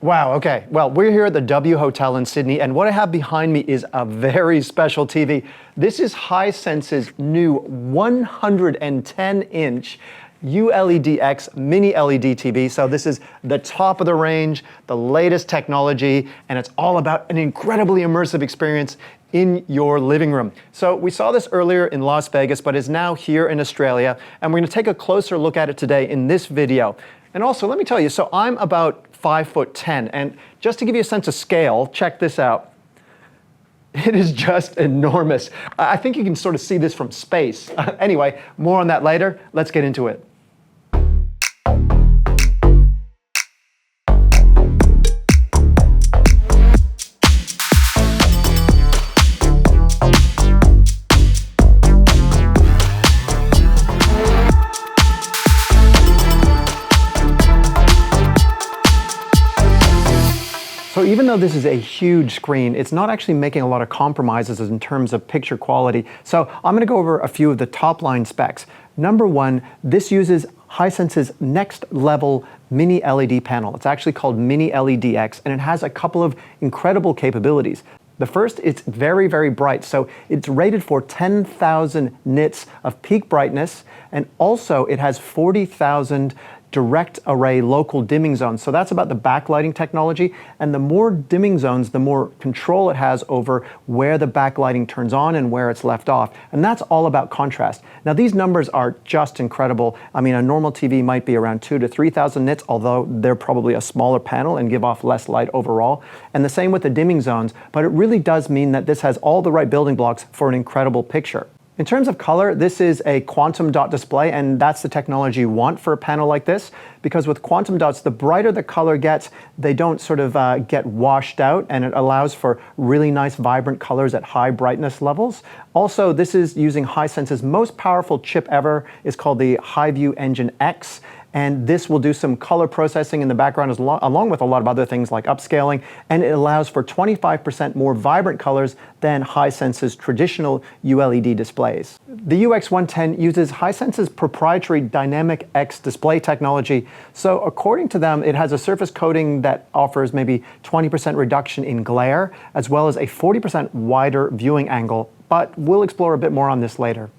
Wow, okay. Well, we're here at the W Hotel in Sydney, and what I have behind me is a very special TV. This is Hisense's new 110-inch ULED-X mini LED TV. So this is the top of the range, the latest technology, and it's all about an incredibly immersive experience in your living room. So we saw this earlier in Las Vegas, but is now here in Australia, and we're gonna take a closer look at it today in this video. And also, let me tell you, so I'm about 5'10", and just to give you a sense of scale, check this out. It is just enormous. I think you can sort of see this from space. Anyway, more on that later. Let's get into it. So even though this is a huge screen, it's not actually making a lot of compromises in terms of picture quality. So I'm going to go over a few of the top line specs. Number one, this uses Hisense's next level mini LED panel. It's actually called Mini LED-X, and it has a couple of incredible capabilities. The first, it's very, very bright. So it's rated for 10,000 nits of peak brightness, and also it has 40,000 direct array local dimming zones. So that's about the backlighting technology. And the more dimming zones, the more control it has over where the backlighting turns on and where it's left off. And that's all about contrast. Now these numbers are just incredible. I mean, a normal TV might be around 2,000 to 3,000 nits, although they're probably a smaller panel and give off less light overall. And the same with the dimming zones, but it really does mean that this has all the right building blocks for an incredible picture. In terms of color, this is a quantum dot display, and that's the technology you want for a panel like this, because with quantum dots, the brighter the color gets, they don't sort of get washed out, and it allows for really nice, vibrant colors at high brightness levels. Also, this is using Hisense's most powerful chip ever. It's called the HiView Engine X. And this will do some color processing in the background along with a lot of other things like upscaling, and it allows for 25% more vibrant colors than Hisense's traditional ULED displays. The UX110 uses Hisense's proprietary Dynamic X display technology. So according to them, it has a surface coating that offers maybe 20% reduction in glare, as well as a 40% wider viewing angle, but we'll explore a bit more on this later.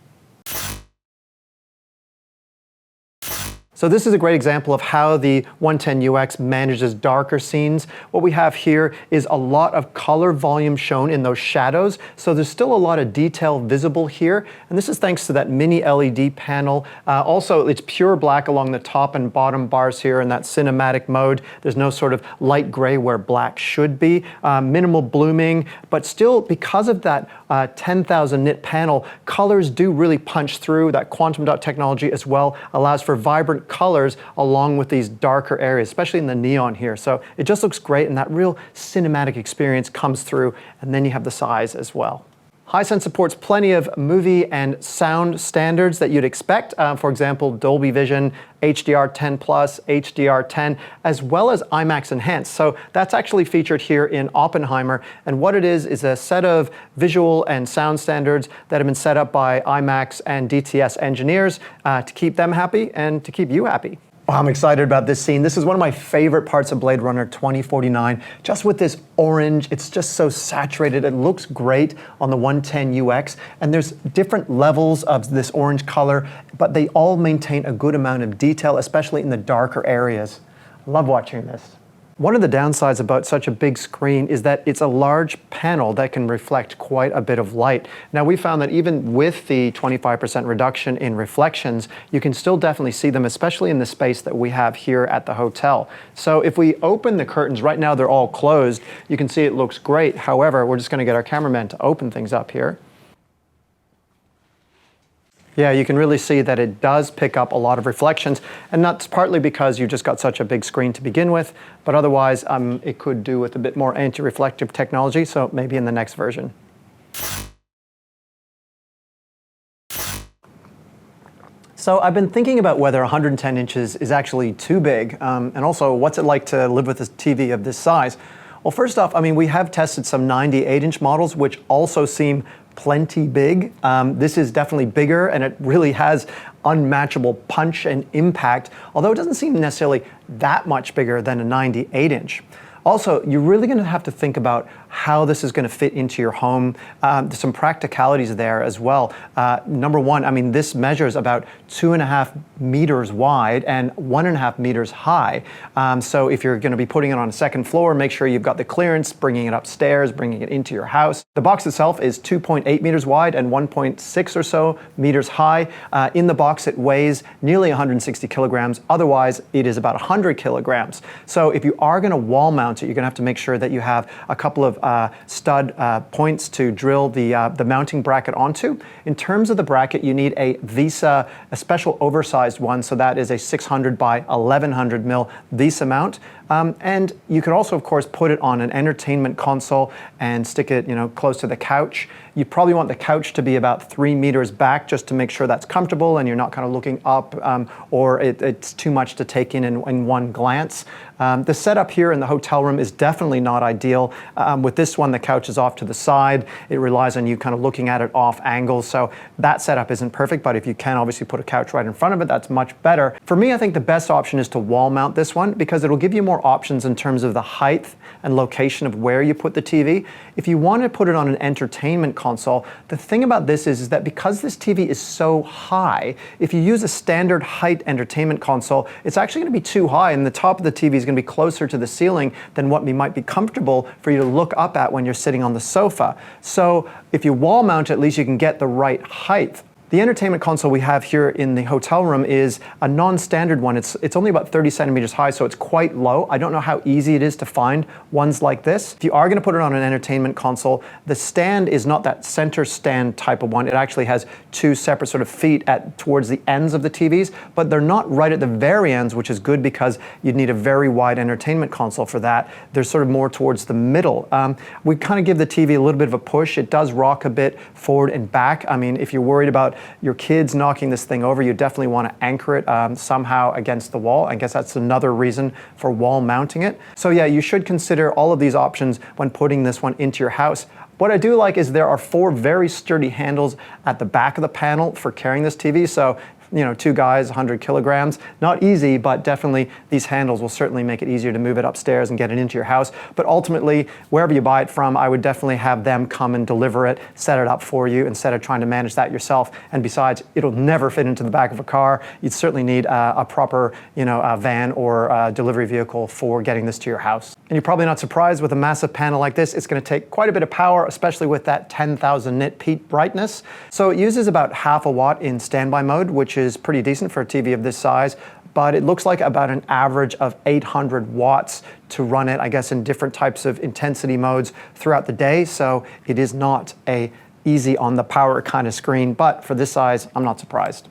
So this is a great example of how the 110UX manages darker scenes. What we have here is a lot of color volume shown in those shadows. So there's still a lot of detail visible here. And this is thanks to that mini LED panel. Also, it's pure black along the top and bottom bars here in that cinematic mode. There's no sort of light gray where black should be. Minimal blooming, but still because of that 10,000 nit panel, colors do really punch through. That quantum dot technology as well allows for vibrant colors along with these darker areas, especially in the neon here. So it just looks great, and that real cinematic experience comes through, and then you have the size as well. Hisense supports plenty of movie and sound standards that you'd expect. For example, Dolby Vision, HDR10+, HDR10, as well as IMAX Enhanced. So that's actually featured here in Oppenheimer. And what it is a set of visual and sound standards that have been set up by IMAX and DTS engineers to keep them happy and to keep you happy. Oh, I'm excited about this scene. This is one of my favorite parts of Blade Runner 2049. Just with this orange, it's just so saturated. It looks great on the 110UX, and there's different levels of this orange color, but they all maintain a good amount of detail, especially in the darker areas. I love watching this. One of the downsides about such a big screen is that it's a large panel that can reflect quite a bit of light. Now we found that even with the 25% reduction in reflections, you can still definitely see them, especially in the space that we have here at the hotel. So if we open the curtains, right now they're all closed, you can see it looks great. However, we're just going to get our cameraman to open things up here. Yeah, you can really see that it does pick up a lot of reflections, and that's partly because you just got such a big screen to begin with, but otherwise it could do with a bit more anti-reflective technology, so maybe in the next version. So I've been thinking about whether 110 inches is actually too big, and also what's it like to live with a TV of this size. Well, first off, I mean, we have tested some 98-inch models, which also seem plenty big. This is definitely bigger, and it really has unmatchable punch and impact, although it doesn't seem necessarily that much bigger than a 98-inch. Also, you're really going to have to think about how this is going to fit into your home. There's some practicalities there as well. Number one, I mean, this measures about 2.5 meters wide and 1.5 meters high. So if you're going to be putting it on a second floor, make sure you've got the clearance, bringing it upstairs, bringing it into your house. The box itself is 2.8 meters wide and 1.6 or so meters high. In the box, it weighs nearly 160 kilograms. Otherwise, it is about 100 kilograms. So if you are going to wall mount it, you're going to have to make sure that you have a couple of stud points to drill the mounting bracket onto. In terms of the bracket, you need a Visa, a special oversized one, so that is a 600 by 1100 mil Visa mount. And you could also, of course, put it on an entertainment console and stick it, close to the couch. You probably want the couch to be about 3 meters back just to make sure that's comfortable and you're not kind of looking up or it's too much to take in one glance. The setup here in the hotel room is definitely not ideal. With this one, the couch is off to the side. It relies on you kind of looking at it off angle. So that setup isn't perfect, but if you can obviously put a couch right in front of it, that's much better. For me, I think the best option is to wall mount this one because it'll give you more options in terms of the height and location of where you put the TV. If you want to put it on an entertainment console, the thing about this is that because this TV is so high, if you use a standard height entertainment console, it's actually going to be too high and the top of the TV is going to be closer to the ceiling than what might be comfortable for you to look up at when you're sitting on the sofa. So if you wall mount, at least you can get the right height. The entertainment console we have here in the hotel room is a non-standard one. It's only about 30 centimeters high, so it's quite low. I don't know how easy it is to find ones like this. If you are going to put it on an entertainment console, the stand is not that center stand type of one. It actually has two separate sort of feet towards the ends of the TVs, but they're not right at the very ends, which is good because you'd need a very wide entertainment console for that. They're sort of more towards the middle. We kind of give the TV a little bit of a push. It does rock a bit forward and back. I mean, if you're worried about your kids knocking this thing over, you definitely want to anchor it somehow against the wall. I guess that's another reason for wall mounting it. So yeah, you should consider all of these options when putting this one into your house. What I do like is there are 4 very sturdy handles at the back of the panel for carrying this TV. So 2 guys, 100 kilograms. Not easy, but definitely these handles will certainly make it easier to move it upstairs and get it into your house. But ultimately, wherever you buy it from, I would definitely have them come and deliver it, set it up for you instead of trying to manage that yourself. And besides, it'll never fit into the back of a car. You'd certainly need a proper, a van or a delivery vehicle for getting this to your house. And you're probably not surprised with a massive panel like this. It's going to take quite a bit of power, especially with that 10,000 nit peak brightness. So it uses about half a watt in standby mode, which is pretty decent for a TV of this size, but it looks like about an average of 800 watts to run it, I guess, in different types of intensity modes throughout the day. So it is not a easy on the power kind of screen, but for this size, I'm not surprised.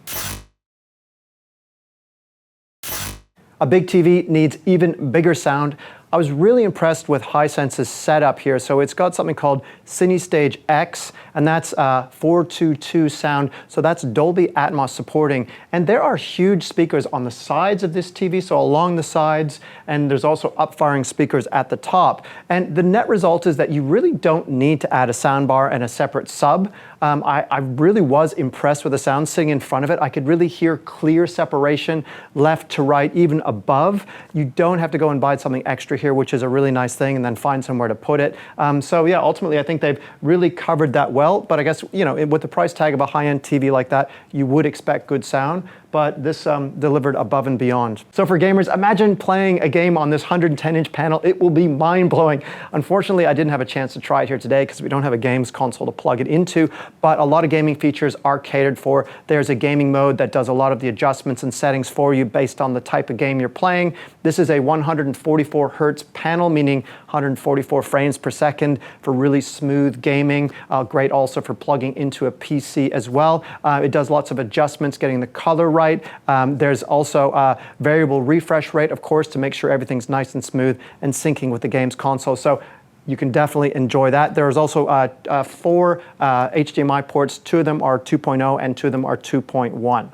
A big TV needs even bigger sound. I was really impressed with Hisense's setup here. So it's got something called CineStage X, and that's 422 sound. So that's Dolby Atmos supporting. And there are huge speakers on the sides of this TV, so along the sides, and there's also up-firing speakers at the top. And the net result is that you really don't need to add a soundbar and a separate sub. I really was impressed with the sound sitting in front of it. I could really hear clear separation left to right, even above. You don't have to go and buy something extra here, which is a really nice thing, and then find somewhere to put it. So yeah, ultimately I think they've really covered that well, but I guess, with the price tag of a high-end TV like that, you would expect good sound. But this delivered above and beyond. So for gamers, imagine playing a game on this 110-inch panel. It will be mind-blowing. Unfortunately, I didn't have a chance to try it here today because we don't have a games console to plug it into, but a lot of gaming features are catered for. There's a gaming mode that does a lot of the adjustments and settings for you based on the type of game you're playing. This is a 144 hertz panel, meaning 144 frames per second for really smooth gaming. Great also for plugging into a PC as well. It does lots of adjustments, getting the color right. There's also a variable refresh rate, of course, to make sure everything's nice and smooth and syncing with the game's console. So you can definitely enjoy that. There's also 4 HDMI ports. 2 of them are 2.0 and 2 of them are 2.1.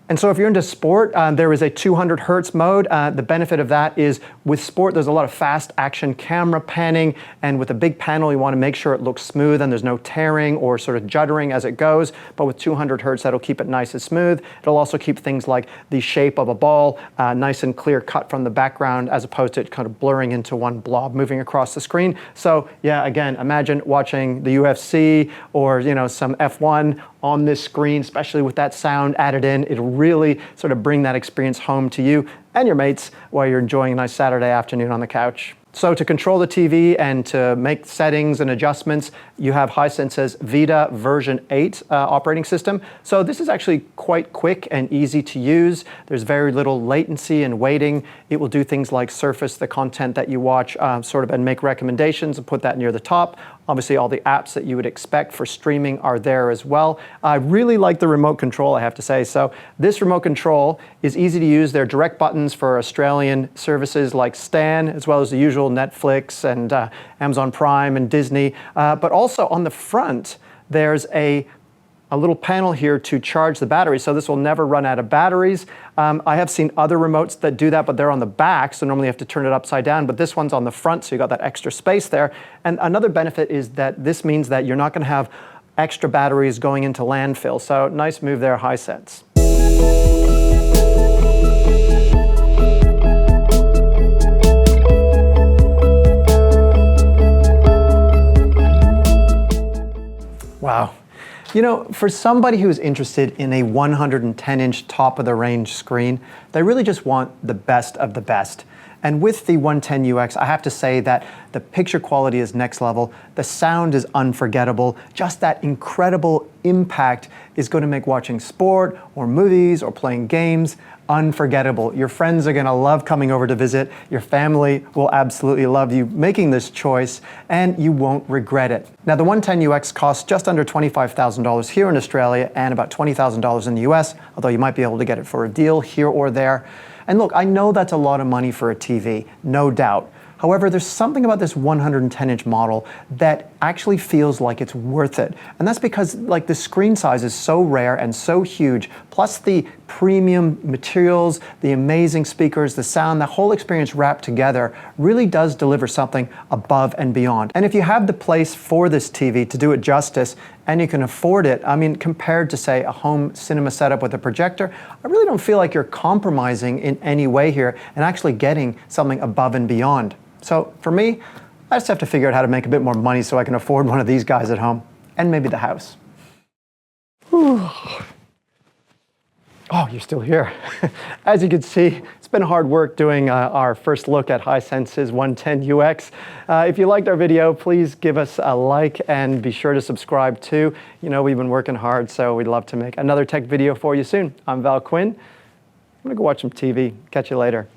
And so if you're into sport, there is a 200 hertz mode. The benefit of that is with sport, there's a lot of fast action camera panning, and with a big panel, you want to make sure it looks smooth and there's no tearing or sort of juddering as it goes. But with 200 hertz, that'll keep it nice and smooth. It'll also keep things like the shape of a ball nice and clear cut from the background, as opposed to it kind of blurring into one blob moving across the screen. So yeah, again, imagine watching the UFC or some F1 on this screen, especially with that sound added in. It'll really sort of bring that experience home to you and your mates while you're enjoying a nice Saturday afternoon on the couch. So to control the TV and to make settings and adjustments, you have Hisense's Vita version 8 operating system. So this is actually quite quick and easy to use. There's very little latency and waiting. It will do things like surface the content that you watch and make recommendations and put that near the top. Obviously, all the apps that you would expect for streaming are there as well. I really like the remote control, I have to say. So this remote control is easy to use. There are direct buttons for Australian services like Stan, as well as the usual Netflix and Amazon Prime and Disney. But also on the front, there's a little panel here to charge the battery, so this will never run out of batteries. I have seen other remotes that do that, but they're on the back, so normally you have to turn it upside down, but this one's on the front, so you got that extra space there. And another benefit is that this means that you're not going to have extra batteries going into landfill, so nice move there, Hisense. Wow. For somebody who's interested in a 110-inch top-of-the-range screen, they really just want the best of the best. And with the 110UX, I have to say that the picture quality is next level, the sound is unforgettable, just that incredible impact is going to make watching sport or movies or playing games unforgettable. Your friends are going to love coming over to visit, your family will absolutely love you making this choice, and you won't regret it. Now the 110UX costs just under $25,000 here in Australia and about $20,000 in the US, although you might be able to get it for a deal here or there. And look, I know that's a lot of money for a TV, no doubt. However, there's something about this 110-inch model that actually feels like it's worth it. And that's because the screen size is so rare and so huge, plus the premium materials, the amazing speakers, the sound, the whole experience wrapped together really does deliver something above and beyond. And if you have the place for this TV to do it justice, and you can afford it, compared to, say, a home cinema setup with a projector, I really don't feel like you're compromising in any way here and actually getting something above and beyond. So for me, I just have to figure out how to make a bit more money so I can afford one of these guys at home, and maybe the house. Whew. Oh, you're still here. As you can see, it's been hard work doing our first look at Hisense's 110UX. If you liked our video, please give us a like and be sure to subscribe too. We've been working hard, so we'd love to make another tech video for you soon. I'm Quinn. I'm gonna go watch some TV. Catch you later.